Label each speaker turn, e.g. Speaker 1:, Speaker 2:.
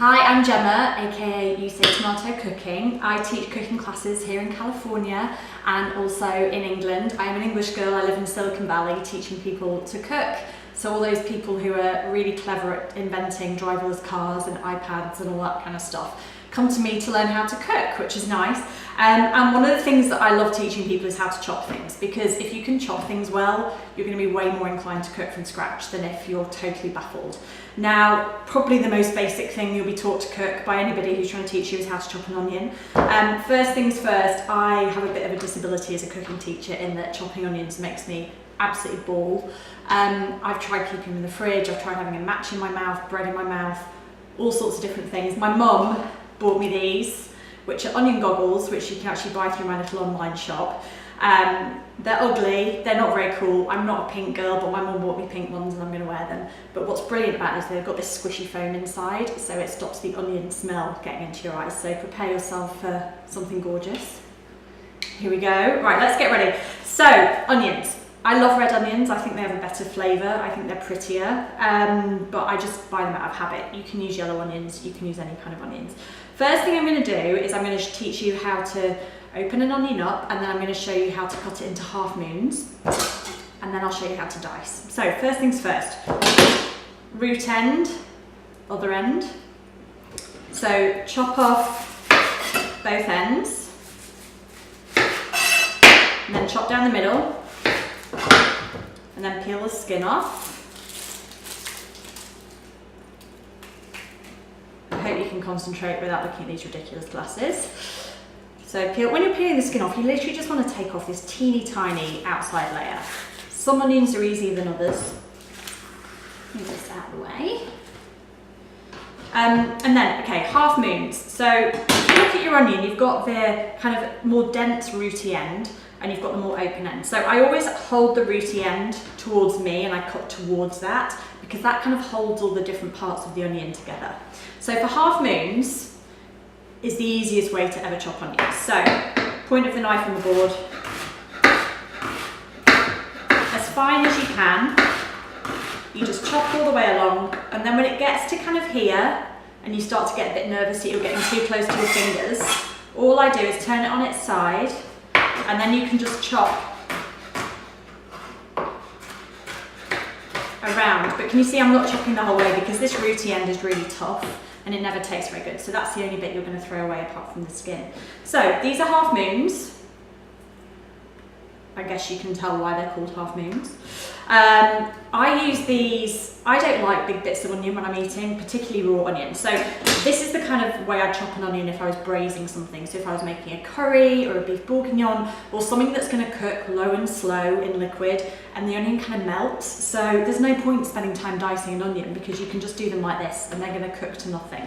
Speaker 1: Hi, I'm Gemma, aka You Say Tomato Cooking. I teach cooking classes here in California and also in England. I am an English girl, I live in Silicon Valley teaching people to cook. So all those people who are really clever at inventing driverless cars and iPads and all that kind of stuff come to me to learn how to cook, which is nice. And one of the things that I love teaching people is how to chop things, because if you can chop things well, you're going to be way more inclined to cook from scratch than if you're totally baffled. Now, probably the most basic thing you'll be taught to cook by anybody who's trying to teach you is how to chop an onion. First things first, I have a bit of a disability as a cooking teacher in that chopping onions makes me absolutely bawl. I've tried keeping them in the fridge, I've tried having a match in my mouth, bread in my mouth, all sorts of different things. My mum bought me these, which are onion goggles, which you can actually buy through my little online shop. They're ugly, they're not very cool. I'm not a pink girl, but my mum bought me pink ones and I'm going to wear them. But what's brilliant about it is they've got this squishy foam inside, so it stops the onion smell getting into your eyes. So prepare yourself for something gorgeous. Here we go. Right, let's get ready. So, onions. I love red onions, I think they have a better flavour, I think they're prettier, but I just buy them out of habit. You can use yellow onions, you can use any kind of onions. First thing I'm going to do is I'm going to teach you how to open an onion up, and then I'm going to show you how to cut it into half moons, and then I'll show you how to dice. So first things first, root end, other end. So chop off both ends, and then chop down the middle, and then peel the skin off. I hope you can concentrate without looking at these ridiculous glasses. So when you're peeling the skin off, you literally just want to take off this teeny tiny outside layer. Some onions are easier than others. Move this out of the way. And then, okay, half moons. So if you look at your onion, you've got the kind of more dense rooty end, and you've got the more open end. So I always hold the rooty end towards me and I cut towards that, because that kind of holds all the different parts of the onion together. So for half moons is the easiest way to ever chop onions. So point of the knife on the board, as fine as you can. You just chop all the way along, and then when it gets to kind of here and you start to get a bit nervous that you're getting too close to your fingers, all I do is turn it on its side, and then you can just chop around. But can you see I'm not chopping the whole way, because this rooty end is really tough and it never tastes very good. So that's the only bit you're going to throw away apart from the skin. So these are half moons. I guess you can tell why they're called half moons. I use these, I don't like big bits of onion when I'm eating, particularly raw onion. So this is the kind of way I'd chop an onion if I was braising something. So if I was making a curry or a beef bourguignon, or something that's going to cook low and slow in liquid, and the onion kind of melts. So there's no point spending time dicing an onion, because you can just do them like this and they're going to cook to nothing.